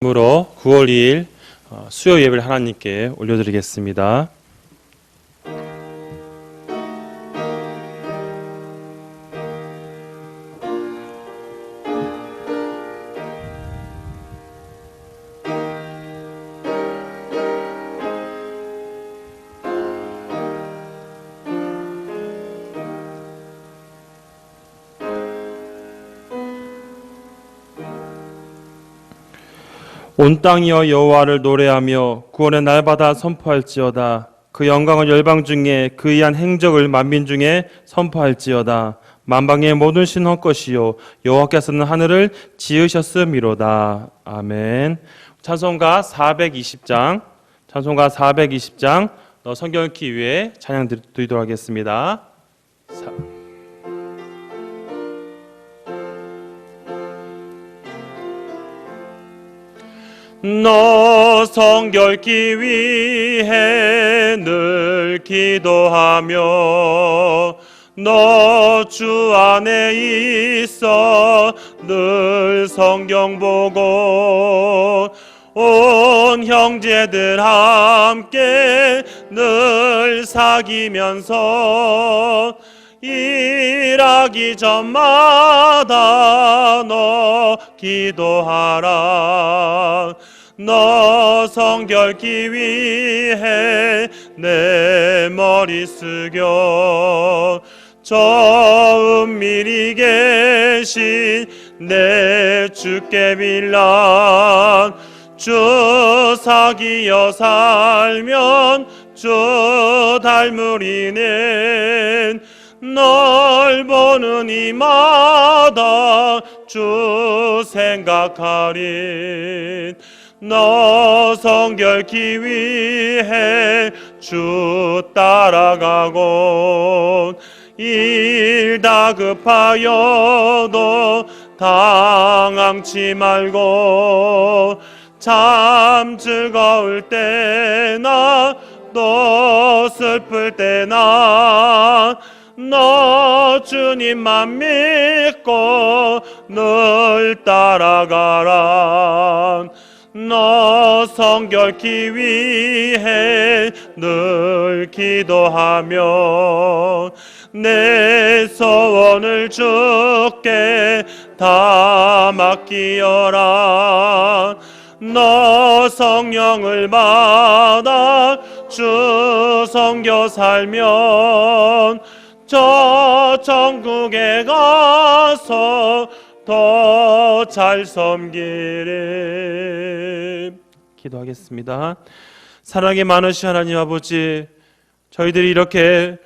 으로 9월 2일 수요 예배를 하나님께 올려드리겠습니다. 온 땅이여 여호와를 노래하며 구원의 날마다 선포할지어다. 그 영광을 열방 중에 그이한 행적을 만민 중에 선포할지어다. 만방의 모든 신의 것이요 여호와께서는 하늘을 지으셨음이로다. 아멘. 찬송가 420장 성경 읽기 위해 찬양 드리도록 하겠습니다. 너 성결케 위해 늘 기도하며 너 주 안에 있어 늘 성경 보고 온 형제들 함께 늘 사귀면서 일하기 전마다 너 기도하라. 너 성결케 위해 내 머리 숙여 저 은밀히 계신 내 주께 빌라. 주 사귀어 살면 주 닮으리는 널 보는 이마다 주 생각하리. 너 성결케 위해 주 따라가고 일 다급하여도 당황치 말고 참 즐거울 때나 또 슬플 때나 너 주님만 믿고 늘 따라가라. 너 성결케 위해 늘 기도하며 내 소원을 주께 다 맡기어라. 너 성령을 받아 주 섬겨 살면 저 천국에 가서 더 잘 섬기리. 기도하겠습니다. 사랑이 많으신 하나님 아버지, 저희들이 이렇게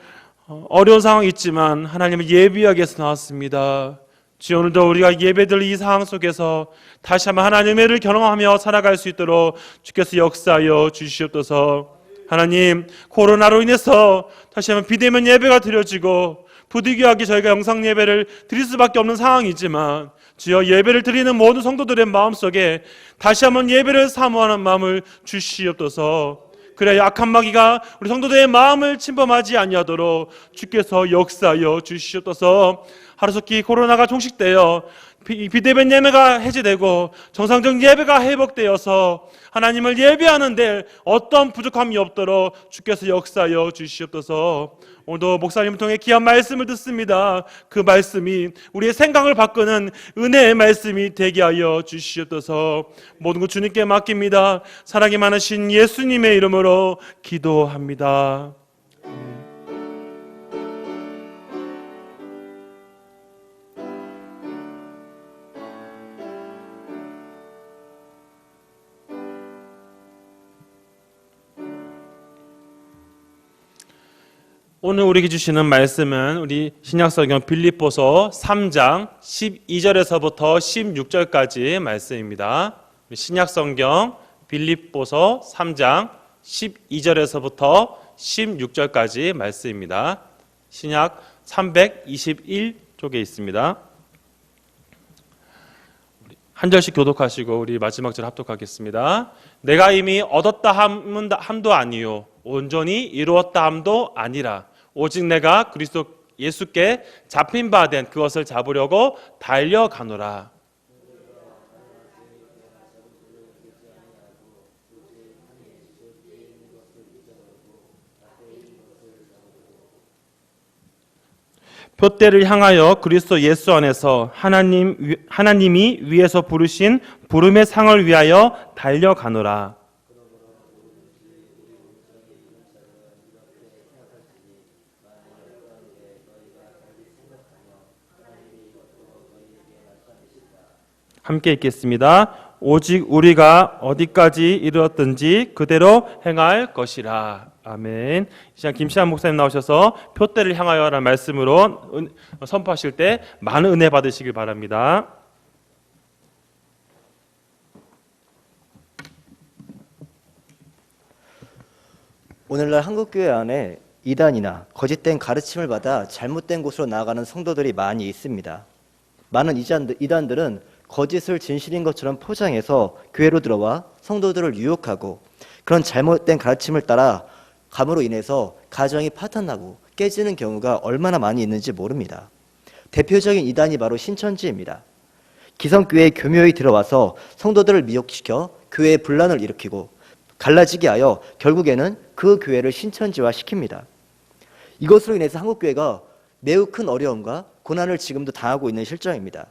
어려운 상황이 있지만 하나님을 예비하기 위해서 나왔습니다. 주여, 오늘도 우리가 예배드릴 이 상황 속에서 다시 한번 하나님의 은혜를 경험하며 살아갈 수 있도록 주께서 역사하여 주시옵소서. 하나님, 코로나로 인해서 다시 한번 비대면 예배가 드려지고 부득이하게 저희가 영상 예배를 드릴 수밖에 없는 상황이지만 주여, 예배를 드리는 모든 성도들의 마음속에 다시 한번 예배를 사모하는 마음을 주시옵소서. 그래야 약한 마귀가 우리 성도들의 마음을 침범하지 아니하도록 주께서 역사하여 주시옵소서. 하루속히 코로나가 종식되어 비대면 예배가 해제되고 정상적 예배가 회복되어서 하나님을 예배하는데 어떤 부족함이 없도록 주께서 역사하여 주시옵소서. 오늘도 목사님을 통해 귀한 말씀을 듣습니다. 그 말씀이 우리의 생각을 바꾸는 은혜의 말씀이 되게 하여 주시옵소서. 모든 것 주님께 맡깁니다. 사랑이 많으신 예수님의 이름으로 기도합니다. 오늘 우리에게 주시는 말씀은 우리 신약성경 빌립보서 3장 12절에서부터 16절까지 말씀입니다. 신약성경 빌립보서 3장 12절에서부터 16절까지 말씀입니다. 신약 321쪽에 있습니다. 한 절씩 교독하시고 우리 마지막 절 합독하겠습니다. 내가 이미 얻었다 함도 아니요 온전히 이루었다 함도 아니라 오직 내가 그리스도 예수께 잡힌 바 된 그것을 잡으려고 달려가노라. 표대를 향하여 그리스도 예수 안에서 하나님이 위에서 부르신 부름의 상을 위하여 달려가노라. 함께 읽겠습니다. 오직 우리가 어디까지 이르렀든지 그대로 행할 것이라. 아멘. 이 시간 김시한 목사님 나오셔서 표대를 향하여라는 말씀으로 선포하실 때 많은 은혜 받으시길 바랍니다. 오늘날 한국교회 안에 이단이나 거짓된 가르침을 받아 잘못된 곳으로 나아가는 성도들이 많이 있습니다. 많은 이단들은 거짓을 진실인 것처럼 포장해서 교회로 들어와 성도들을 유혹하고 그런 잘못된 가르침을 따라 감으로 인해서 가정이 파탄나고 깨지는 경우가 얼마나 많이 있는지 모릅니다. 대표적인 이단이 바로 신천지입니다. 기성교회에 교묘히 들어와서 성도들을 미혹시켜 교회에 분란을 일으키고 갈라지게 하여 결국에는 그 교회를 신천지화 시킵니다. 이것으로 인해서 한국교회가 매우 큰 어려움과 고난을 지금도 당하고 있는 실정입니다.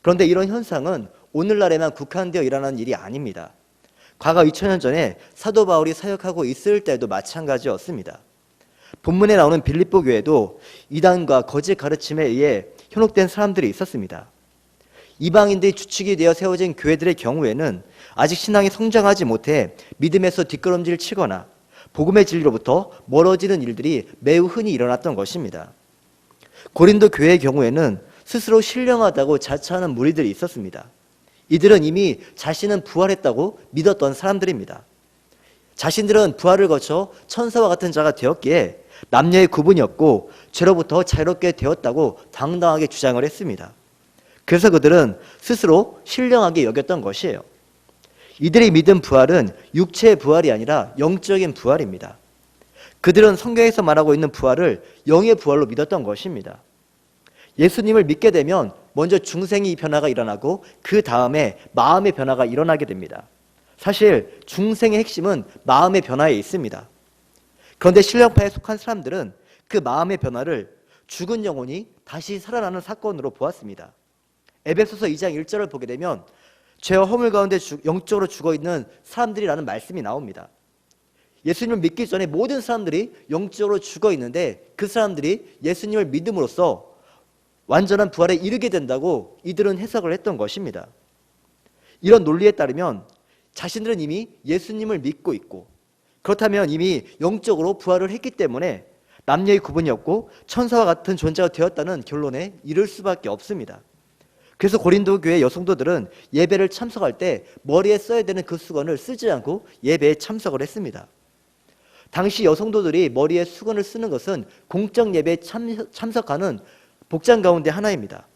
그런데 이런 현상은 오늘날에만 국한되어 일어나는 일이 아닙니다. 과거 2000년 전에 사도 바울이 사역하고 있을 때도 마찬가지였습니다. 본문에 나오는 빌립보 교회도 이단과 거짓 가르침에 의해 현혹된 사람들이 있었습니다. 이방인들이 주축이 되어 세워진 교회들의 경우에는 아직 신앙이 성장하지 못해 믿음에서 뒷걸음질 치거나 복음의 진리로부터 멀어지는 일들이 매우 흔히 일어났던 것입니다. 고린도 교회의 경우에는 스스로 신령하다고 자처하는 무리들이 있었습니다. 이들은 이미 자신은 부활했다고 믿었던 사람들입니다. 자신들은 부활을 거쳐 천사와 같은 자가 되었기에 남녀의 구분이 없고 죄로부터 자유롭게 되었다고 당당하게 주장을 했습니다. 그래서 그들은 스스로 신령하게 여겼던 것이에요. 이들이 믿은 부활은 육체의 부활이 아니라 영적인 부활입니다. 그들은 성경에서 말하고 있는 부활을 영의 부활로 믿었던 것입니다. 예수님을 믿게 되면 먼저 중생의 변화가 일어나고 그 다음에 마음의 변화가 일어나게 됩니다. 사실 중생의 핵심은 마음의 변화에 있습니다. 그런데 신령파에 속한 사람들은 그 마음의 변화를 죽은 영혼이 다시 살아나는 사건으로 보았습니다. 에베소서 2장 1절을 보게 되면 죄와 허물 가운데 영적으로 죽어있는 사람들이라는 말씀이 나옵니다. 예수님을 믿기 전에 모든 사람들이 영적으로 죽어있는데 그 사람들이 예수님을 믿음으로써 완전한 부활에 이르게 된다고 이들은 해석을 했던 것입니다. 이런 논리에 따르면 자신들은 이미 예수님을 믿고 있고 그렇다면 이미 영적으로 부활을 했기 때문에 남녀의 구분이 없고 천사와 같은 존재가 되었다는 결론에 이를 수밖에 없습니다. 그래서 고린도 교회 여성도들은 예배를 참석할 때 머리에 써야 되는 그 수건을 쓰지 않고 예배에 참석을 했습니다. 당시 여성도들이 머리에 수건을 쓰는 것은 공적 예배에 참석하는 복장 가운데 하나입니다.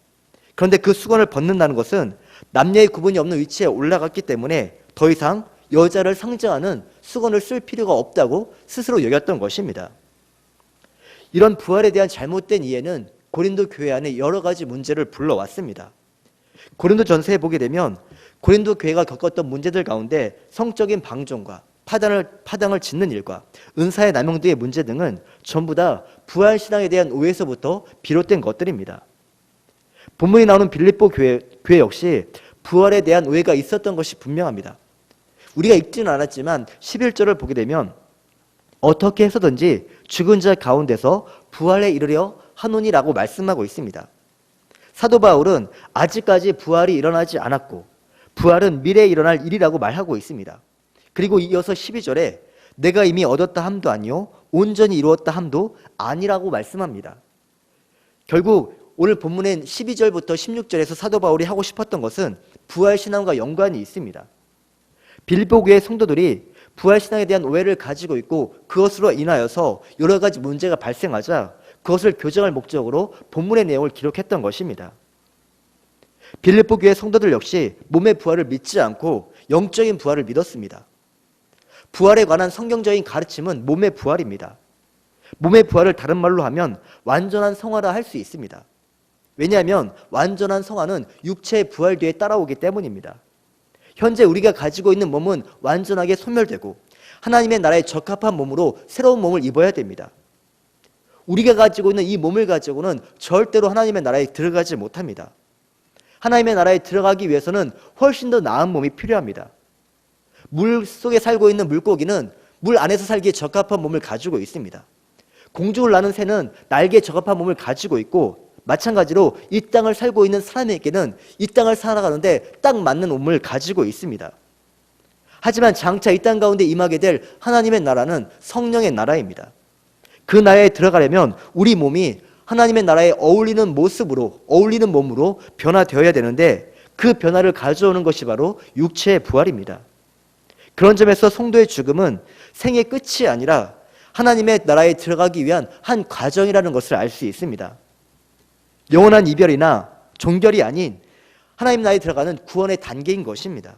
그런데 그 수건을 벗는다는 것은 남녀의 구분이 없는 위치에 올라갔기 때문에 더 이상 여자를 상징하는 수건을 쓸 필요가 없다고 스스로 여겼던 것입니다. 이런 부활에 대한 잘못된 이해는 고린도 교회 안에 여러 가지 문제를 불러왔습니다. 고린도 전서에 보게 되면 고린도 교회가 겪었던 문제들 가운데 성적인 방종과 파당을 짓는 일과 은사의 남용 등의 문제 등은 전부 다 부활신앙에 대한 오해에서부터 비롯된 것들입니다. 본문이 나오는 빌립보 교회 역시 부활에 대한 오해가 있었던 것이 분명합니다. 우리가 읽지는 않았지만 11절을 보게 되면 어떻게 해서든지 죽은 자 가운데서 부활에 이르려 하노니라고 말씀하고 있습니다. 사도 바울은 아직까지 부활이 일어나지 않았고 부활은 미래에 일어날 일이라고 말하고 있습니다. 그리고 이어서 12절에 내가 이미 얻었다 함도 아니요 온전히 이루었다 함도 아니라고 말씀합니다. 결국 오늘 본문엔 12절부터 16절에서 사도 바울이 하고 싶었던 것은 부활신앙과 연관이 있습니다. 빌립보 교회 성도들이 부활신앙에 대한 오해를 가지고 있고 그것으로 인하여서 여러 가지 문제가 발생하자 그것을 교정할 목적으로 본문의 내용을 기록했던 것입니다. 빌립보 교회 성도들 역시 몸의 부활을 믿지 않고 영적인 부활을 믿었습니다. 부활에 관한 성경적인 가르침은 몸의 부활입니다. 몸의 부활을 다른 말로 하면 완전한 성화라 할 수 있습니다. 왜냐하면 완전한 성화는 육체의 부활 뒤에 따라오기 때문입니다. 현재 우리가 가지고 있는 몸은 완전하게 소멸되고 하나님의 나라에 적합한 몸으로 새로운 몸을 입어야 됩니다. 우리가 가지고 있는 이 몸을 가지고는 절대로 하나님의 나라에 들어가지 못합니다. 하나님의 나라에 들어가기 위해서는 훨씬 더 나은 몸이 필요합니다. 물 속에 살고 있는 물고기는 물 안에서 살기에 적합한 몸을 가지고 있습니다. 공중을 나는 새는 날개에 적합한 몸을 가지고 있고, 마찬가지로 이 땅을 살고 있는 사람에게는 이 땅을 살아가는데 딱 맞는 몸을 가지고 있습니다. 하지만 장차 이 땅 가운데 임하게 될 하나님의 나라는 성령의 나라입니다. 그 나라에 들어가려면 우리 몸이 하나님의 나라에 어울리는 모습으로, 어울리는 몸으로 변화되어야 되는데, 그 변화를 가져오는 것이 바로 육체의 부활입니다. 그런 점에서 성도의 죽음은 생의 끝이 아니라 하나님의 나라에 들어가기 위한 한 과정이라는 것을 알 수 있습니다. 영원한 이별이나 종결이 아닌 하나님 나라에 들어가는 구원의 단계인 것입니다.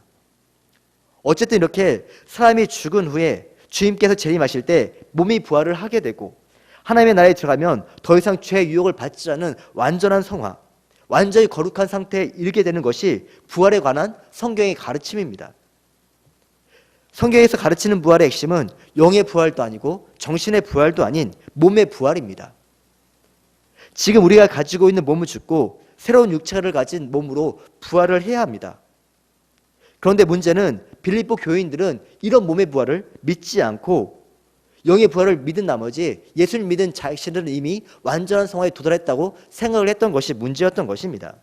어쨌든 이렇게 사람이 죽은 후에 주님께서 재림하실 때 몸이 부활을 하게 되고, 하나님의 나라에 들어가면 더 이상 죄의 유혹을 받지 않는 완전한 성화, 완전히 거룩한 상태에 이르게 되는 것이 부활에 관한 성경의 가르침입니다. 성경에서 가르치는 부활의 핵심은 영의 부활도 아니고 정신의 부활도 아닌 몸의 부활입니다. 지금 우리가 가지고 있는 몸을 죽고 새로운 육체를 가진 몸으로 부활을 해야 합니다. 그런데 문제는 빌립보 교인들은 이런 몸의 부활을 믿지 않고 영의 부활을 믿은 나머지 예수를 믿은 자신들은 이미 완전한 성화에 도달했다고 생각을 했던 것이 문제였던 것입니다.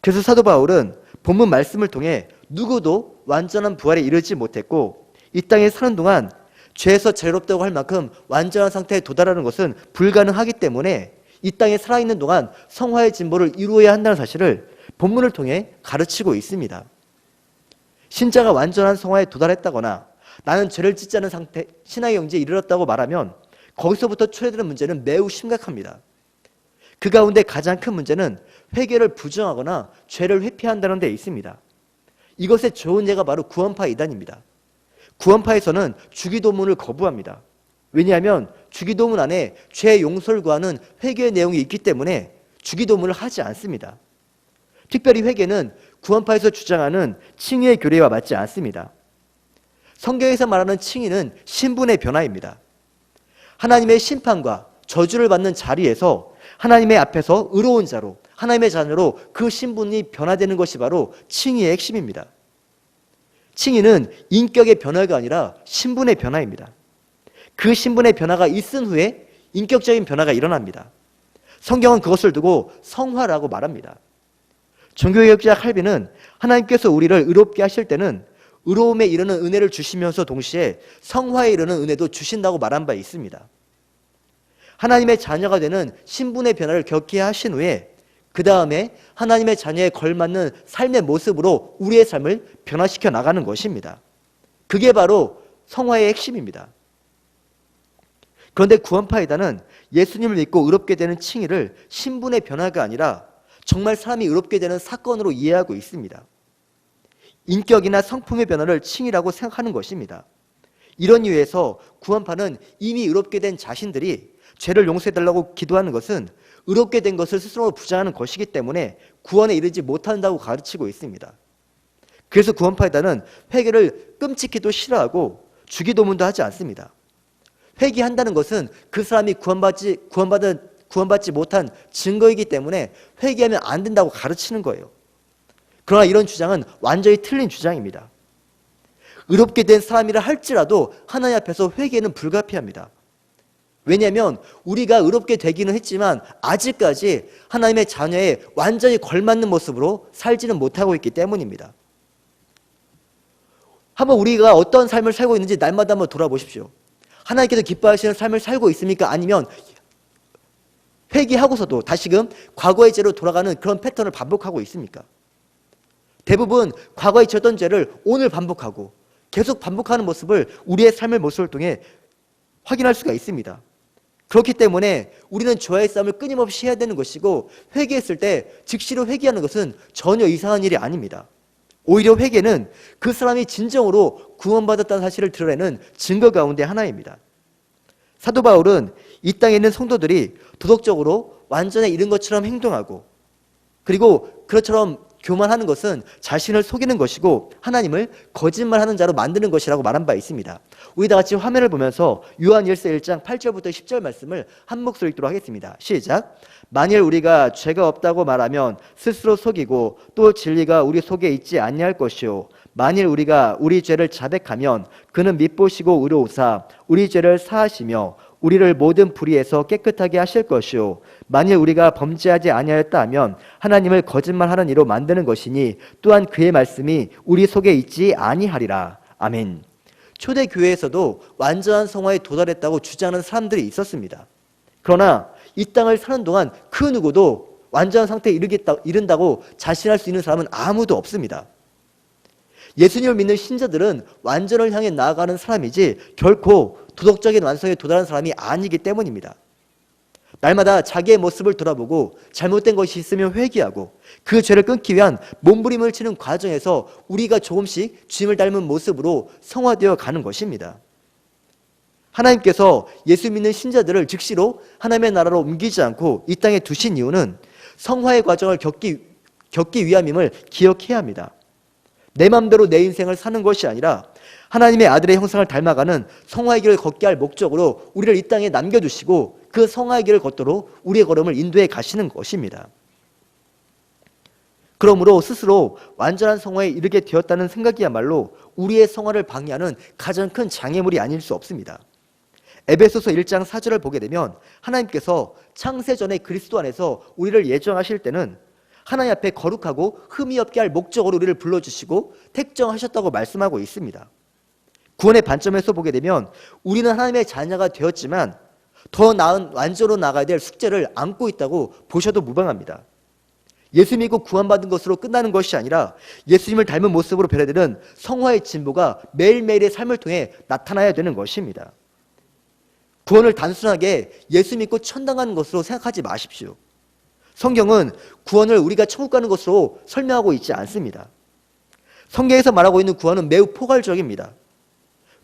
그래서 사도 바울은 본문 말씀을 통해 누구도 완전한 부활에 이르지 못했고, 이 땅에 사는 동안 죄에서 자유롭다고 할 만큼 완전한 상태에 도달하는 것은 불가능하기 때문에 이 땅에 살아있는 동안 성화의 진보를 이루어야 한다는 사실을 본문을 통해 가르치고 있습니다. 신자가 완전한 성화에 도달했다거나 나는 죄를 짓지 않은 상태, 신앙의 영지에 이르렀다고 말하면 거기서부터 초래되는 문제는 매우 심각합니다. 그 가운데 가장 큰 문제는 회개를 부정하거나 죄를 회피한다는 데 있습니다. 이것의 좋은 예가 바로 구원파 이단입니다. 구원파에서는 주기도문을 거부합니다. 왜냐하면 주기도문 안에 죄 용서를 구하는 회개의 내용이 있기 때문에 주기도문을 하지 않습니다. 특별히 회개는 구원파에서 주장하는 칭의의 교리와 맞지 않습니다. 성경에서 말하는 칭의는 신분의 변화입니다. 하나님의 심판과 저주를 받는 자리에서 하나님의 앞에서 의로운 자로, 하나님의 자녀로 그 신분이 변화되는 것이 바로 칭의의 핵심입니다. 칭의는 인격의 변화가 아니라 신분의 변화입니다. 그 신분의 변화가 있은 후에 인격적인 변화가 일어납니다. 성경은 그것을 두고 성화라고 말합니다. 종교개혁자 칼빈은 하나님께서 우리를 의롭게 하실 때는 의로움에 이르는 은혜를 주시면서 동시에 성화에 이르는 은혜도 주신다고 말한 바 있습니다. 하나님의 자녀가 되는 신분의 변화를 겪게 하신 후에 그 다음에 하나님의 자녀에 걸맞는 삶의 모습으로 우리의 삶을 변화시켜 나가는 것입니다. 그게 바로 성화의 핵심입니다. 그런데 구원파이다는 예수님을 믿고 의롭게 되는 칭의를 신분의 변화가 아니라 정말 사람이 의롭게 되는 사건으로 이해하고 있습니다. 인격이나 성품의 변화를 칭의라고 생각하는 것입니다. 이런 이유에서 구원파는 이미 의롭게 된 자신들이 죄를 용서해달라고 기도하는 것은 의롭게 된 것을 스스로 부정하는 것이기 때문에 구원에 이르지 못한다고 가르치고 있습니다. 그래서 구원파이다는 회개를 끔찍히도 싫어하고 주기도문도 하지 않습니다. 회개한다는 것은 그 사람이 구원받지 못한 증거이기 때문에 회개하면 안 된다고 가르치는 거예요. 그러나 이런 주장은 완전히 틀린 주장입니다. 의롭게 된 사람이라 할지라도 하나님 앞에서 회개는 불가피합니다. 왜냐하면 우리가 의롭게 되기는 했지만 아직까지 하나님의 자녀에 완전히 걸맞는 모습으로 살지는 못하고 있기 때문입니다. 한번 우리가 어떤 삶을 살고 있는지 날마다 한번 돌아보십시오. 하나님께서 기뻐하시는 삶을 살고 있습니까? 아니면 회개하고서도 다시금 과거의 죄로 돌아가는 그런 패턴을 반복하고 있습니까? 대부분 과거에 지었던 죄를 오늘 반복하고 계속 반복하는 모습을 우리의 삶의 모습을 통해 확인할 수가 있습니다. 그렇기 때문에 우리는 죄와의 싸움을 끊임없이 해야 되는 것이고, 회개했을 때 즉시로 회개하는 것은 전혀 이상한 일이 아닙니다. 오히려 회개는 그 사람이 진정으로 구원받았다는 사실을 드러내는 증거 가운데 하나입니다. 사도 바울은 이 땅에 있는 성도들이 도덕적으로 완전에 이른 것처럼 행동하고, 그리고 그것처럼 교만하는 것은 자신을 속이는 것이고 하나님을 거짓말하는 자로 만드는 것이라고 말한 바 있습니다. 우리 다 같이 화면을 보면서 요한일서 1장 8절부터 10절 말씀을 한 목소리 읽도록 하겠습니다. 시작. 만일 우리가 죄가 없다고 말하면 스스로 속이고 또 진리가 우리 속에 있지 아니할 것이요 만일 우리가 우리 죄를 자백하면 그는 밉보시고 의로우사 우리 죄를 사하시며 우리를 모든 불의에서 깨끗하게 하실 것이요 만일 우리가 범죄하지 아니하였다 하면 하나님을 거짓말하는 이로 만드는 것이니 또한 그의 말씀이 우리 속에 있지 아니하리라. 아멘. 초대 교회에서도 완전한 성화에 도달했다고 주장하는 사람들이 있었습니다. 그러나 이 땅을 사는 동안 그 누구도 완전한 상태에 이른다고 자신할 수 있는 사람은 아무도 없습니다. 예수님을 믿는 신자들은 완전을 향해 나아가는 사람이지 결코 도덕적인 완성에 도달한 사람이 아니기 때문입니다. 날마다 자기의 모습을 돌아보고 잘못된 것이 있으면 회개하고 그 죄를 끊기 위한 몸부림을 치는 과정에서 우리가 조금씩 주님을 닮은 모습으로 성화되어 가는 것입니다. 하나님께서 예수 믿는 신자들을 즉시로 하나님의 나라로 옮기지 않고 이 땅에 두신 이유는 성화의 과정을 겪기 위함임을 기억해야 합니다. 내 맘대로 내 인생을 사는 것이 아니라 하나님의 아들의 형상을 닮아가는 성화의 길을 걷게 할 목적으로 우리를 이 땅에 남겨두시고 그 성화의 길을 걷도록 우리의 걸음을 인도해 가시는 것입니다. 그러므로 스스로 완전한 성화에 이르게 되었다는 생각이야말로 우리의 성화를 방해하는 가장 큰 장애물이 아닐 수 없습니다. 에베소서 1장 4절을 보게 되면 하나님께서 창세 전에 그리스도 안에서 우리를 예정하실 때는 하나님 앞에 거룩하고 흠이 없게 할 목적으로 우리를 불러주시고 택정하셨다고 말씀하고 있습니다. 구원의 관점에서 보게 되면 우리는 하나님의 자녀가 되었지만 더 나은 완전으로 나가야 될 숙제를 안고 있다고 보셔도 무방합니다. 예수 믿고 구원받은 것으로 끝나는 것이 아니라 예수님을 닮은 모습으로 변화되는 성화의 진보가 매일매일의 삶을 통해 나타나야 되는 것입니다. 구원을 단순하게 예수 믿고 천당 가는 것으로 생각하지 마십시오. 성경은 구원을 우리가 천국 가는 것으로 설명하고 있지 않습니다. 성경에서 말하고 있는 구원은 매우 포괄적입니다.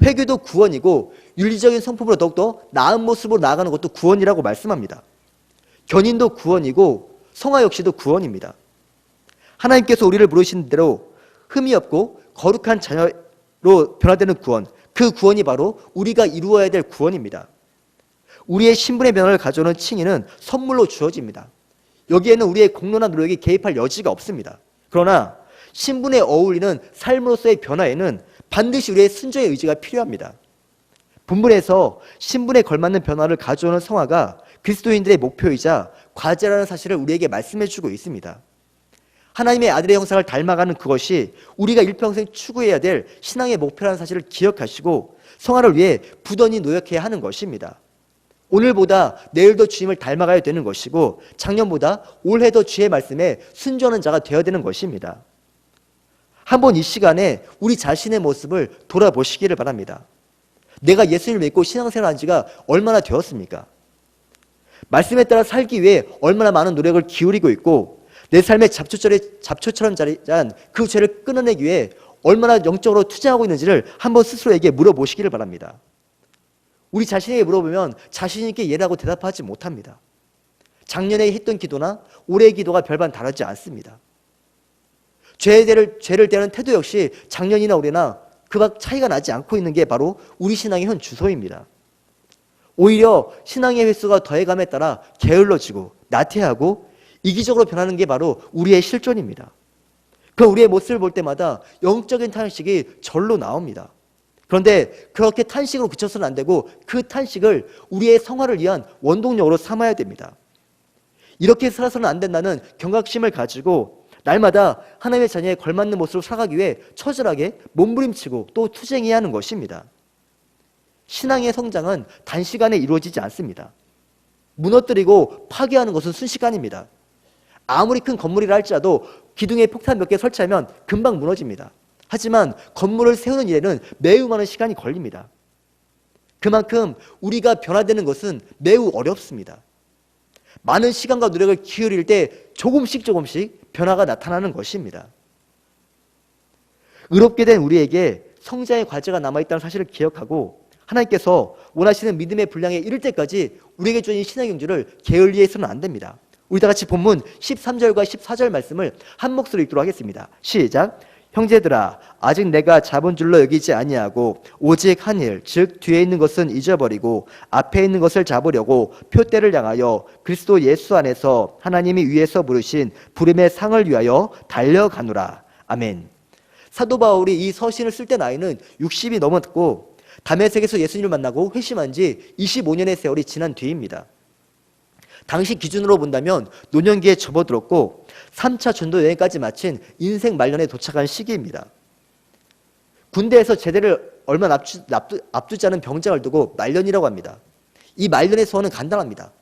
회개도 구원이고 윤리적인 성품으로 더욱더 나은 모습으로 나아가는 것도 구원이라고 말씀합니다. 견인도 구원이고 성화 역시도 구원입니다. 하나님께서 우리를 부르신 대로 흠이 없고 거룩한 자녀로 변화되는 구원, 그 구원이 바로 우리가 이루어야 될 구원입니다. 우리의 신분의 변화를 가져오는 칭의는 선물로 주어집니다. 여기에는 우리의 공로나 노력이 개입할 여지가 없습니다. 그러나 신분에 어울리는 삶으로서의 변화에는 반드시 우리의 순종의 의지가 필요합니다. 본문에서 신분에 걸맞는 변화를 가져오는 성화가 그리스도인들의 목표이자 과제라는 사실을 우리에게 말씀해주고 있습니다. 하나님의 아들의 형상을 닮아가는 그것이 우리가 일평생 추구해야 될 신앙의 목표라는 사실을 기억하시고 성화를 위해 부단히 노력해야 하는 것입니다. 오늘보다 내일 더 주님을 닮아가야 되는 것이고 작년보다 올해 더 주의 말씀에 순종하는 자가 되어야 되는 것입니다. 한번 이 시간에 우리 자신의 모습을 돌아보시기를 바랍니다. 내가 예수님을 믿고 신앙생활한 지가 얼마나 되었습니까? 말씀에 따라 살기 위해 얼마나 많은 노력을 기울이고 있고 내 삶의 잡초처럼 자리한 그 죄를 끊어내기 위해 얼마나 영적으로 투자하고 있는지를 한번 스스로에게 물어보시기를 바랍니다. 우리 자신에게 물어보면 자신 있게 예라고 대답하지 못합니다. 작년에 했던 기도나 올해의 기도가 별반 다르지 않습니다. 죄를 대하는 태도 역시 작년이나 올해나 그밖 차이가 나지 않고 있는 게 바로 우리 신앙의 현 주소입니다. 오히려 신앙의 횟수가 더해감에 따라 게을러지고 나태하고 이기적으로 변하는 게 바로 우리의 실존입니다. 그럼 우리의 모습을 볼 때마다 영적인 탄식이 절로 나옵니다. 그런데 그렇게 탄식으로 그쳐서는 안 되고 그 탄식을 우리의 성화를 위한 원동력으로 삼아야 됩니다. 이렇게 살아서는 안 된다는 경각심을 가지고 날마다 하나님의 자녀에 걸맞는 모습으로 살아가기 위해 처절하게 몸부림치고 또 투쟁해야 하는 것입니다. 신앙의 성장은 단시간에 이루어지지 않습니다. 무너뜨리고 파괴하는 것은 순식간입니다. 아무리 큰 건물이라 할지라도 기둥에 폭탄 몇 개 설치하면 금방 무너집니다. 하지만 건물을 세우는 일에는 매우 많은 시간이 걸립니다. 그만큼 우리가 변화되는 것은 매우 어렵습니다. 많은 시간과 노력을 기울일 때 조금씩 변화가 나타나는 것입니다. 의롭게 된 우리에게 성장의 과제가 남아있다는 사실을 기억하고 하나님께서 원하시는 믿음의 분량에 이를 때까지 우리에게 주신 신앙의 경주를 게을리해서는 안 됩니다. 우리 다 같이 본문 13절과 14절 말씀을 한 목소리로 읽도록 하겠습니다. 시작. 형제들아, 아직 내가 잡은 줄로 여기지 아니하고 오직 한 일, 즉 뒤에 있는 것은 잊어버리고 앞에 있는 것을 잡으려고 표대를 향하여 그리스도 예수 안에서 하나님이 위에서 부르신 부름의 상을 위하여 달려가노라. 아멘. 사도 바울이 이 서신을 쓸 때 나이는 60이 넘었고 다메섹에서 예수님을 만나고 회심한 지 25년의 세월이 지난 뒤입니다. 당시 기준으로 본다면 노년기에 접어들었고 3차 전도 여행까지 마친 인생 말년에 도착한 시기입니다. 군대에서 제대를 얼마 앞두지 않은 병장을 두고 말년이라고 합니다. 이 말년의 소원은 간단합니다.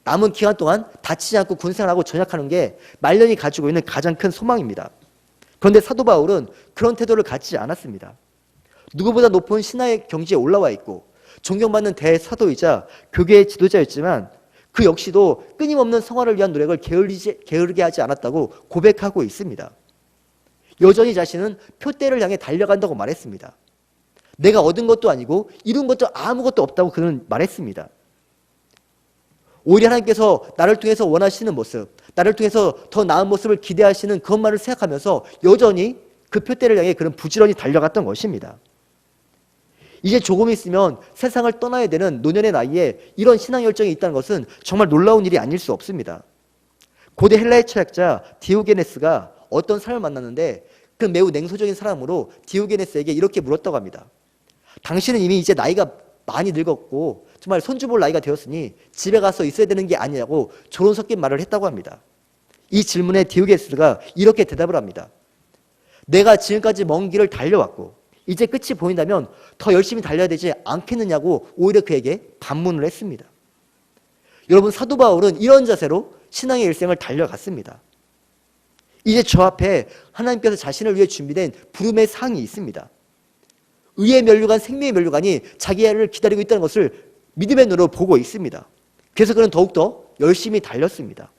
남은 기간 동안 다치지 않고 군생활하고 전역하는 게 말년이 가지고 있는 가장 큰 소망입니다. 그런데 사도 바울은 그런 태도를 갖지 않았습니다. 누구보다 높은 신화의 경지에 올라와 있고 존경받는 대사도이자 교계의 지도자였지만 그 역시도 끊임없는 성화를 위한 노력을 게으르게 하지 않았다고 고백하고 있습니다. 여전히 자신은 표대를 향해 달려간다고 말했습니다. 내가 얻은 것도 아니고 이룬 것도 아무것도 없다고 그는 말했습니다. 오히려 하나님께서 나를 통해서 원하시는 모습, 나를 통해서 더 나은 모습을 기대하시는 그것만을 생각하면서 여전히 그 표대를 향해 그는 부지런히 달려갔던 것입니다. 이제 조금 있으면 세상을 떠나야 되는 노년의 나이에 이런 신앙 열정이 있다는 것은 정말 놀라운 일이 아닐 수 없습니다. 고대 헬라의 철학자 디오게네스가 어떤 사람을 만났는데 그 매우 냉소적인 사람으로 디오게네스에게 이렇게 물었다고 합니다. 당신은 이미 이제 나이가 많이 늙었고 정말 손주 볼 나이가 되었으니 집에 가서 있어야 되는 게 아니냐고 조론 섞인 말을 했다고 합니다. 이 질문에 디오게네스가 이렇게 대답을 합니다. 내가 지금까지 먼 길을 달려왔고 이제 끝이 보인다면 더 열심히 달려야 되지 않겠느냐고 오히려 그에게 반문을 했습니다. 여러분, 사도 바울은 이런 자세로 신앙의 일생을 달려갔습니다. 이제 저 앞에 하나님께서 자신을 위해 준비된 부름의 상이 있습니다. 의의 면류관, 생명의 면류관이 자기를 기다리고 있다는 것을 믿음의 눈으로 보고 있습니다. 그래서 그는 더욱더 열심히 달렸습니다.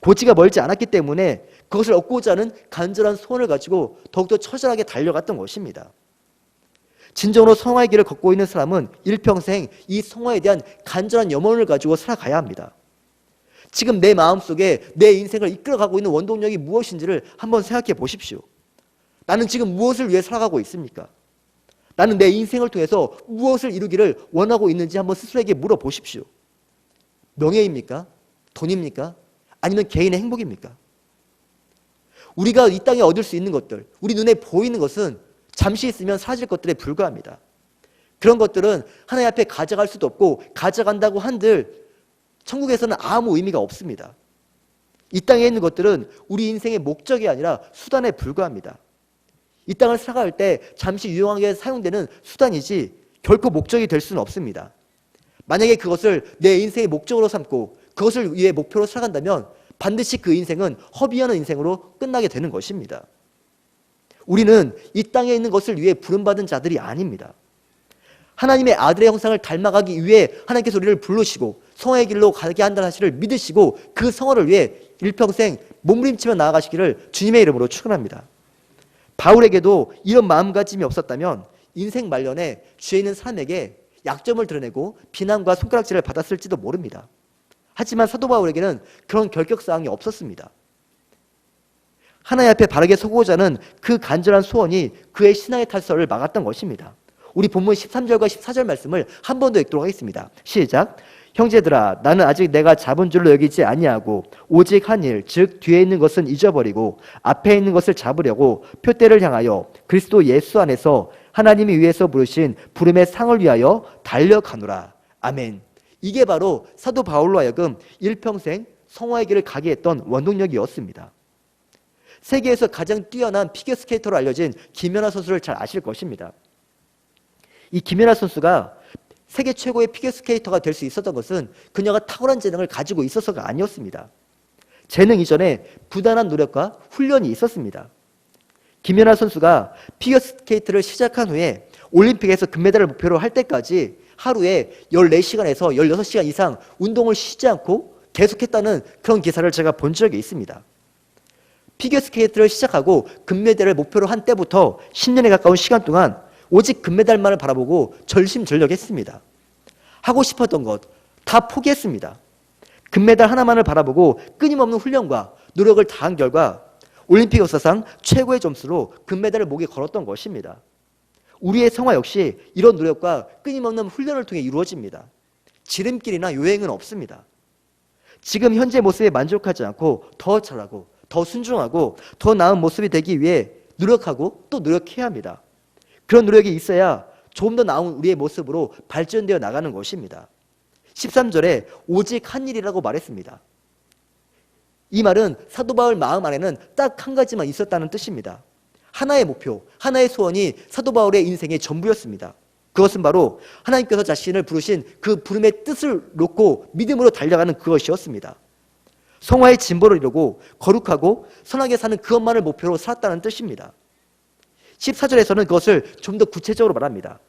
고지가 멀지 않았기 때문에 그것을 얻고자 하는 간절한 소원을 가지고 더욱더 처절하게 달려갔던 것입니다. 진정으로 성화의 길을 걷고 있는 사람은 일평생 이 성화에 대한 간절한 염원을 가지고 살아가야 합니다. 지금 내 마음속에 내 인생을 이끌어가고 있는 원동력이 무엇인지를 한번 생각해 보십시오. 나는 지금 무엇을 위해 살아가고 있습니까? 나는 내 인생을 통해서 무엇을 이루기를 원하고 있는지 한번 스스로에게 물어보십시오. 명예입니까? 돈입니까? 아니면 개인의 행복입니까? 우리가 이 땅에 얻을 수 있는 것들, 우리 눈에 보이는 것은 잠시 있으면 사라질 것들에 불과합니다. 그런 것들은 하나님 앞에 가져갈 수도 없고 가져간다고 한들 천국에서는 아무 의미가 없습니다. 이 땅에 있는 것들은 우리 인생의 목적이 아니라 수단에 불과합니다. 이 땅을 살아갈 때 잠시 유용하게 사용되는 수단이지 결코 목적이 될 수는 없습니다. 만약에 그것을 내 인생의 목적으로 삼고 그것을 위해 목표로 살아간다면 반드시 그 인생은 허비하는 인생으로 끝나게 되는 것입니다. 우리는 이 땅에 있는 것을 위해 부름받은 자들이 아닙니다. 하나님의 아들의 형상을 닮아가기 위해 하나님께서 우리를 부르시고 성화의 길로 가게 한다는 사실을 믿으시고 그 성화를 위해 일평생 몸부림치며 나아가시기를 주님의 이름으로 축원합니다. 바울에게도 이런 마음가짐이 없었다면 인생 말년에 주에 있는 사람에게 약점을 드러내고 비난과 손가락질을 받았을지도 모릅니다. 하지만 사도 바울에게는 그런 결격사항이 없었습니다. 하나님 앞에 바르게 서고자 하는 그 간절한 소원이 그의 신앙의 탈선을 막았던 것입니다. 우리 본문 13절과 14절 말씀을 한 번 더 읽도록 하겠습니다. 시작. 형제들아, 나는 아직 내가 잡은 줄로 여기지 아니하고 오직 한 일, 즉 뒤에 있는 것은 잊어버리고 앞에 있는 것을 잡으려고 표대를 향하여 그리스도 예수 안에서 하나님이 위에서 부르신 부름의 상을 위하여 달려가노라. 아멘. 이게 바로 사도 바울로 하여금 일평생 성화의 길을 가게 했던 원동력이었습니다. 세계에서 가장 뛰어난 피겨스케이터로 알려진 김연아 선수를 잘 아실 것입니다. 이 김연아 선수가 세계 최고의 피겨스케이터가 될 수 있었던 것은 그녀가 탁월한 재능을 가지고 있어서가 아니었습니다. 재능 이전에 부단한 노력과 훈련이 있었습니다. 김연아 선수가 피겨스케이트를 시작한 후에 올림픽에서 금메달을 목표로 할 때까지 하루에 14시간에서 16시간 이상 운동을 쉬지 않고 계속했다는 그런 기사를 제가 본 적이 있습니다. 피겨스케이트를 시작하고 금메달을 목표로 한 때부터 10년에 가까운 시간 동안 오직 금메달만을 바라보고 절심절력했습니다. 하고 싶었던 것 다 포기했습니다. 금메달 하나만을 바라보고 끊임없는 훈련과 노력을 다한 결과 올림픽 역사상 최고의 점수로 금메달을 목에 걸었던 것입니다. 우리의 성화 역시 이런 노력과 끊임없는 훈련을 통해 이루어집니다. 지름길이나 요행은 없습니다. 지금 현재 모습에 만족하지 않고 더 잘하고 더 순종하고 더 나은 모습이 되기 위해 노력하고 또 노력해야 합니다. 그런 노력이 있어야 조금 더 나은 우리의 모습으로 발전되어 나가는 것입니다. 13절에 오직 한 일이라고 말했습니다. 이 말은 사도 바울 마음 안에는 딱 한 가지만 있었다는 뜻입니다. 하나의 목표, 하나의 소원이 사도 바울의 인생의 전부였습니다. 그것은 바로 하나님께서 자신을 부르신 그 부름의 뜻을 놓고 믿음으로 달려가는 그것이었습니다. 성화의 진보를 이루고 거룩하고 선하게 사는 그것만을 목표로 살았다는 뜻입니다. 14절에서는 그것을 좀 더 구체적으로 말합니다.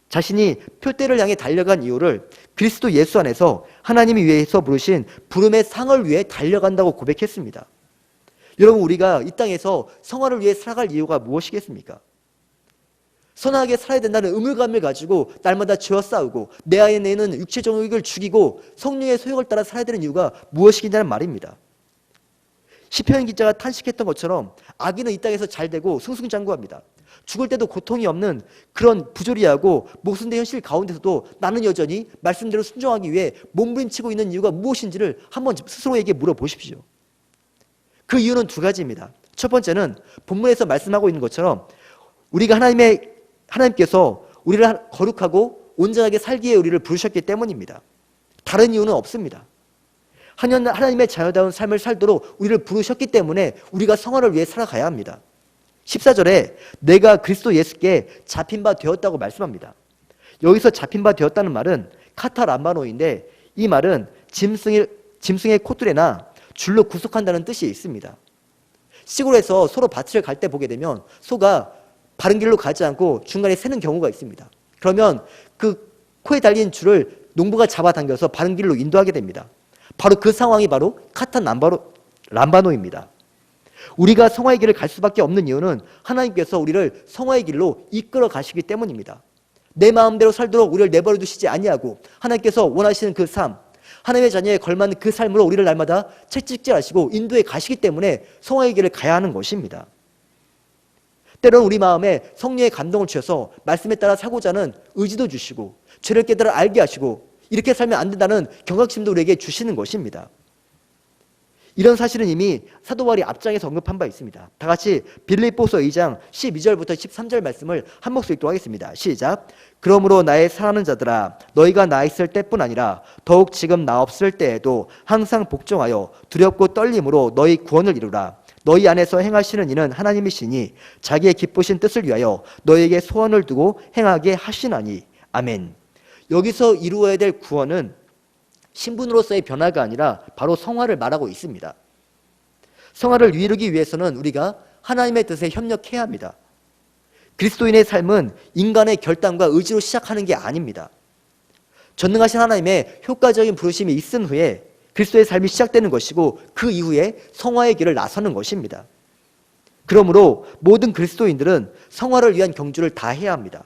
자신이 표대를 향해 달려간 이유를 그리스도 예수 안에서 하나님이 위해서 부르신 부름의 상을 위해 달려간다고 고백했습니다. 여러분, 우리가 이 땅에서 성화를 위해 살아갈 이유가 무엇이겠습니까? 선하게 살아야 된다는 의무감을 가지고 날마다 죄와 싸우고 내 안에 있는 육체 정욕을 죽이고 성령의 소욕을 따라 살아야 되는 이유가 무엇이겠냐는 말입니다. 시편 기자가 탄식했던 것처럼 악인은 이 땅에서 잘되고 승승장구합니다. 죽을 때도 고통이 없는 그런 부조리하고 목숨대 현실 가운데서도 나는 여전히 말씀대로 순종하기 위해 몸부림치고 있는 이유가 무엇인지를 한번 스스로에게 물어보십시오. 그 이유는 두 가지입니다. 첫 번째는 본문에서 말씀하고 있는 것처럼 우리가 하나님께서 우리를 거룩하고 온전하게 살기 위해 우리를 부르셨기 때문입니다. 다른 이유는 없습니다. 하나님의 자녀다운 삶을 살도록 우리를 부르셨기 때문에 우리가 성화를 위해 살아가야 합니다. 14절에 내가 그리스도 예수께 잡힌 바 되었다고 말씀합니다. 여기서 잡힌 바 되었다는 말은 카타람바노인데 이 말은 짐승의 코뚜레나 줄로 구속한다는 뜻이 있습니다. 시골에서 소로 밭을 갈 때 보게 되면 소가 바른 길로 가지 않고 중간에 새는 경우가 있습니다. 그러면 그 코에 달린 줄을 농부가 잡아당겨서 바른 길로 인도하게 됩니다. 바로 그 상황이 바로 카타람바노입니다. 우리가 성화의 길을 갈 수밖에 없는 이유는 하나님께서 우리를 성화의 길로 이끌어 가시기 때문입니다. 내 마음대로 살도록 우리를 내버려 두시지 아니하고 하나님께서 원하시는 그 삶, 하나님의 자녀에 걸맞는 그 삶으로 우리를 날마다 채찍질하시고 인도해 가시기 때문에 성화의 길을 가야 하는 것입니다. 때로는 우리 마음에 성령의 감동을 주셔서 말씀에 따라 살고자 하는 의지도 주시고 죄를 깨달아 알게 하시고 이렇게 살면 안 된다는 경각심도 우리에게 주시는 것입니다. 이런 사실은 이미 사도 바울이 앞장에서 언급한 바 있습니다. 다 같이 빌립보서 2장 12절부터 13절 말씀을 한 목소리 읽도록 하겠습니다. 시작. 그러므로 나의 사랑하는 자들아 너희가 나 있을 때뿐 아니라 더욱 지금 나 없을 때에도 항상 복종하여 두렵고 떨림으로 너희 구원을 이루라. 너희 안에서 행하시는 이는 하나님이시니 자기의 기쁘신 뜻을 위하여 너희에게 소원을 두고 행하게 하시나니. 아멘. 여기서 이루어야 될 구원은 신분으로서의 변화가 아니라 바로 성화를 말하고 있습니다. 성화를 이루기 위해서는 우리가 하나님의 뜻에 협력해야 합니다. 그리스도인의 삶은 인간의 결단과 의지로 시작하는 게 아닙니다. 전능하신 하나님의 효과적인 부르심이 있은 후에 그리스도의 삶이 시작되는 것이고 그 이후에 성화의 길을 나서는 것입니다. 그러므로 모든 그리스도인들은 성화를 위한 경주를 다 해야 합니다.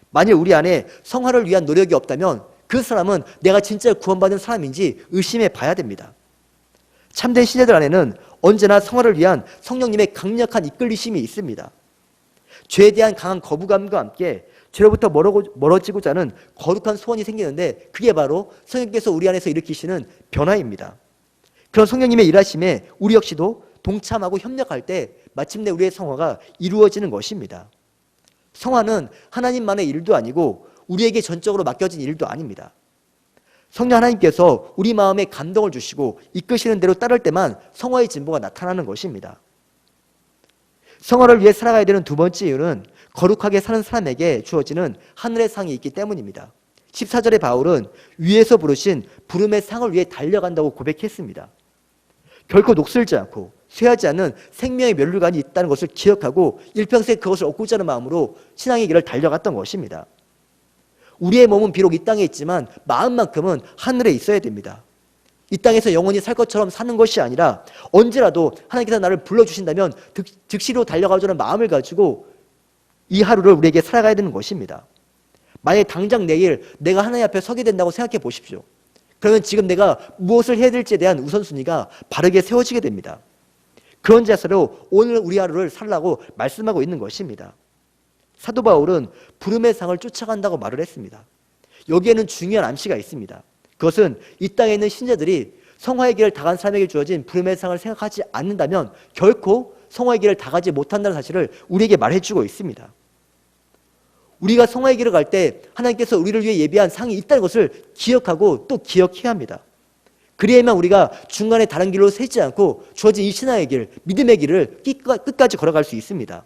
만일 우리 안에 성화를 위한 노력이 없다면 그 사람은 내가 진짜 구원받은 사람인지 의심해 봐야 됩니다. 참된 신자들 안에는 언제나 성화를 위한 성령님의 강력한 이끌리심이 있습니다. 죄에 대한 강한 거부감과 함께 죄로부터 멀어지고자 하는 거룩한 소원이 생기는데 그게 바로 성령께서 우리 안에서 일으키시는 변화입니다. 그런 성령님의 일하심에 우리 역시도 동참하고 협력할 때 마침내 우리의 성화가 이루어지는 것입니다. 성화는 하나님만의 일도 아니고 우리에게 전적으로 맡겨진 일도 아닙니다. 성령 하나님께서 우리 마음에 감동을 주시고 이끄시는 대로 따를 때만 성화의 진보가 나타나는 것입니다. 성화를 위해 살아가야 되는 두 번째 이유는 거룩하게 사는 사람에게 주어지는 하늘의 상이 있기 때문입니다. 14절에 바울은 위에서 부르신 부름의 상을 위해 달려간다고 고백했습니다. 결코 녹슬지 않고 쇠하지 않는 생명의 면류관이 있다는 것을 기억하고 일평생 그것을 얻고자 하는 마음으로 신앙의 길을 달려갔던 것입니다. 우리의 몸은 비록 이 땅에 있지만 마음만큼은 하늘에 있어야 됩니다. 이 땅에서 영원히 살 것처럼 사는 것이 아니라 언제라도 하나님께서 나를 불러주신다면 즉시로 달려가자는 마음을 가지고 이 하루를 우리에게 살아가야 되는 것입니다. 만약에 당장 내일 내가 하나님 앞에 서게 된다고 생각해 보십시오. 그러면 지금 내가 무엇을 해야 될지에 대한 우선순위가 바르게 세워지게 됩니다. 그런 자세로 오늘 우리 하루를 살라고 말씀하고 있는 것입니다. 사도 바울은 부름의 상을 쫓아간다고 말을 했습니다. 여기에는 중요한 암시가 있습니다. 그것은 이 땅에 있는 신자들이 성화의 길을 다간 사람에게 주어진 부름의 상을 생각하지 않는다면 결코 성화의 길을 다가지 못한다는 사실을 우리에게 말해주고 있습니다. 우리가 성화의 길을 갈 때 하나님께서 우리를 위해 예비한 상이 있다는 것을 기억하고 또 기억해야 합니다. 그래야만 우리가 중간에 다른 길로 새지 않고 주어진 이 신앙의 길, 믿음의 길을 끝까지 걸어갈 수 있습니다.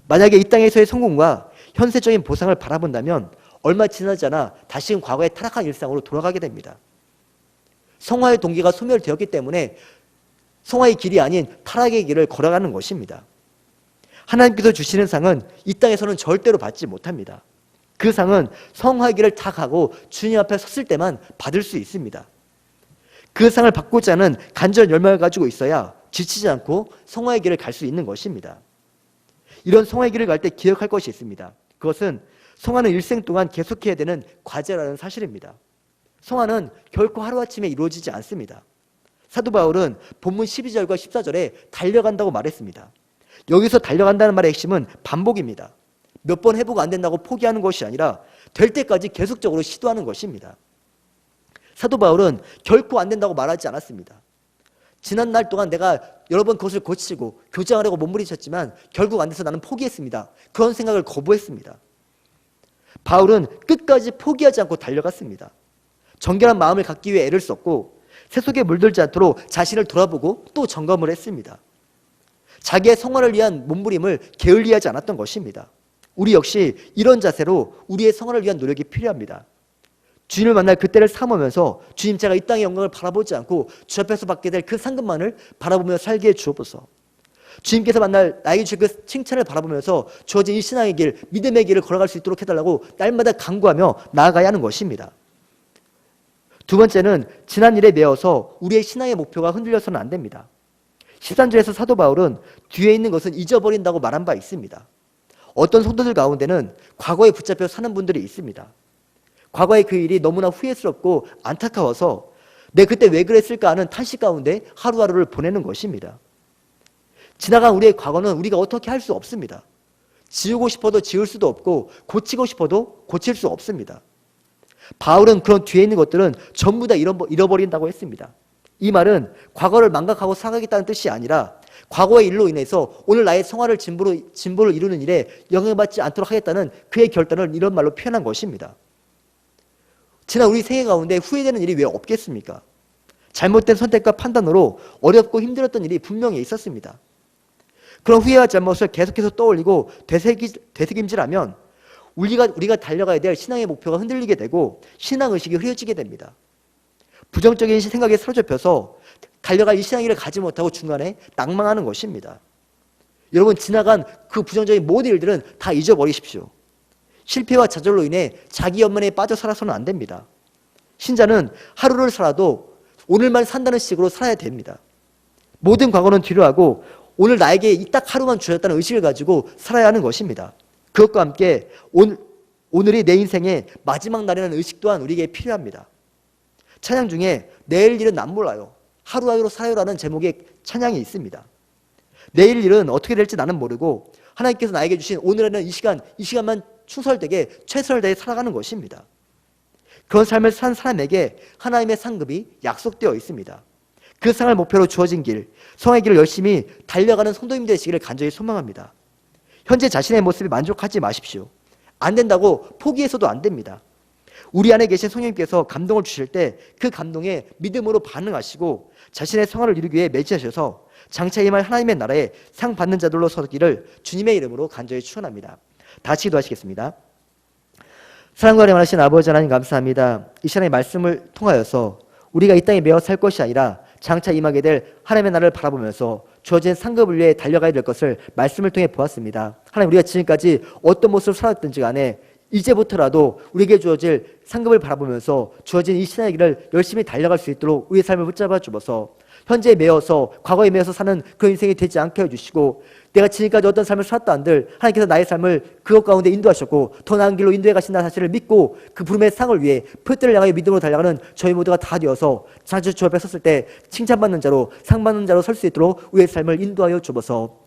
만약에 이 땅에서의 성공과 현세적인 보상을 바라본다면 얼마 지나지 않아 다시금 과거의 타락한 일상으로 돌아가게 됩니다. 성화의 동기가 소멸되었기 때문에 성화의 길이 아닌 타락의 길을 걸어가는 것입니다. 하나님께서 주시는 상은 이 땅에서는 절대로 받지 못합니다. 그 상은 성화의 길을 다 가고 주님 앞에 섰을 때만 받을 수 있습니다. 그 상을 받고자 하는 간절한 열망을 가지고 있어야 지치지 않고 성화의 길을 갈 수 있는 것입니다. 이런 성화의 길을 갈 때 기억할 것이 있습니다. 그것은 성화는 일생 동안 계속해야 되는 과제라는 사실입니다. 성화는 결코 하루아침에 이루어지지 않습니다. 사도 바울은 본문 12절과 14절에 달려간다고 말했습니다. 여기서 달려간다는 말의 핵심은 반복입니다. 몇 번 해보고 안 된다고 포기하는 것이 아니라 될 때까지 계속적으로 시도하는 것입니다. 사도 바울은 결코 안 된다고 말하지 않았습니다. 지난 날 동안 내가 여러 번 그것을 고치고 교정하려고 몸부림쳤지만 결국 안 돼서 나는 포기했습니다. 그런 생각을 거부했습니다. 바울은 끝까지 포기하지 않고 달려갔습니다. 정결한 마음을 갖기 위해 애를 썼고 세속에 물들지 않도록 자신을 돌아보고 또 점검을 했습니다. 자기의 성화를 위한 몸부림을 게을리하지 않았던 것입니다. 우리 역시 이런 자세로 우리의 성화를 위한 노력이 필요합니다. 주님을 만날 그때를 삼으면서 주님 제가 이 땅의 영광을 바라보지 않고 주 앞에서 받게 될 그 상급만을 바라보며 살게 해 주옵소서. 주님께서 만날 나에게 주실 그 칭찬을 바라보면서 주어진 이 신앙의 길, 믿음의 길을 걸어갈 수 있도록 해달라고 날마다 간구하며 나아가야 하는 것입니다. 두 번째는 지난 일에 매어서 우리의 신앙의 목표가 흔들려서는 안 됩니다. 13절에서 사도 바울은 뒤에 있는 것은 잊어버린다고 말한 바 있습니다. 어떤 성도들 가운데는 과거에 붙잡혀 사는 분들이 있습니다. 과거의 그 일이 너무나 후회스럽고 안타까워서 내 그때 왜 그랬을까 하는 탄식 가운데 하루하루를 보내는 것입니다. 지나간 우리의 과거는 우리가 어떻게 할 수 없습니다. 지우고 싶어도 지울 수도 없고 고치고 싶어도 고칠 수 없습니다. 바울은 그런 뒤에 있는 것들은 전부 다 잃어버린다고 했습니다. 이 말은 과거를 망각하고 살아가겠다는 뜻이 아니라 과거의 일로 인해서 오늘 나의 성화를 진보를 이루는 일에 영향받지 않도록 하겠다는 그의 결단을 이런 말로 표현한 것입니다. 지난 우리 생애 가운데 후회되는 일이 왜 없겠습니까? 잘못된 선택과 판단으로 어렵고 힘들었던 일이 분명히 있었습니다. 그런 후회와 잘못을 계속해서 떠올리고 되새김질하면 우리가 달려가야 될 신앙의 목표가 흔들리게 되고 신앙의식이 흐려지게 됩니다. 부정적인 생각에 사로잡혀서 달려갈 이 신앙의를 가지 못하고 중간에 낭망하는 것입니다. 여러분 지나간 그 부정적인 모든 일들은 다 잊어버리십시오. 실패와 좌절로 인해 자기 연민에 빠져 살아서는 안 됩니다. 신자는 하루를 살아도 오늘만 산다는 식으로 살아야 됩니다. 모든 과거는 뒤로 하고 오늘 나에게 이 딱 하루만 주어졌다는 의식을 가지고 살아야 하는 것입니다. 그것과 함께 오늘이 내 인생의 마지막 날이라는 의식 또한 우리에게 필요합니다. 찬양 중에 내일 일은 난 몰라요. 하루하루 살아요라는 제목의 찬양이 있습니다. 내일 일은 어떻게 될지 나는 모르고 하나님께서 나에게 주신 오늘에는 이 시간만 충성되게 최선을 다해 살아가는 것입니다. 그런 삶을 산 사람에게 하나님의 상급이 약속되어 있습니다. 그 상을 목표로 주어진 길, 성의 길을 열심히 달려가는 성도님 되시기를 간절히 소망합니다. 현재 자신의 모습에 만족하지 마십시오. 안 된다고 포기해서도 안 됩니다. 우리 안에 계신 성령님께서 감동을 주실 때 그 감동에 믿음으로 반응하시고 자신의 성화를 이루기 위해 매진하셔서 장차 임할 하나님의 나라에 상 받는 자들로 서기를 주님의 이름으로 간절히 축원합니다. 다시 기도하시겠습니다. 사랑과 은혜 많으신 아버지 하나님 감사합니다. 이 시간의 말씀을 통하여서 우리가 이 땅에 매어 살 것이 아니라 장차 임하게 될 하나님의 나라를 바라보면서 주어진 상급을 위해 달려가야 될 것을 말씀을 통해 보았습니다. 하나님 우리가 지금까지 어떤 모습으로 살았든지 간에 이제부터라도 우리에게 주어질 상급을 바라보면서 주어진 이 신앙의 길을 열심히 달려갈 수 있도록 우리의 삶을 붙잡아 주어서 현재에 매여서 과거에 매여서 사는 그런 인생이 되지 않게 해주시고 내가 지금까지 어떤 삶을 살았다 한들 하나님께서 나의 삶을 그것 가운데 인도하셨고 더 나은 길로 인도해 가신다는 사실을 믿고 그 부름의 상을 위해 표대를 향하여 믿음으로 달려가는 저희 모두가 다 되어서 자주 주 앞에 섰을 때 칭찬받는 자로 상 받는 자로 설 수 있도록 우리의 삶을 인도하여 주옵소서.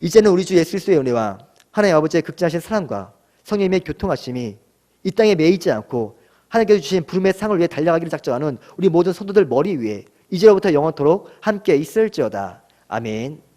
이제는 우리 주 예수 그리스도의 은혜와 하나님 아버지의 극진하신 사랑과 성령님의 교통하심이 이 땅에 매이지 않고 하나님께서 주신 부름의 상을 위해 달려가기를 작정하는 우리 모든 성도들 머리 위에 이제로부터 영원토록 함께 있을지어다. 아멘.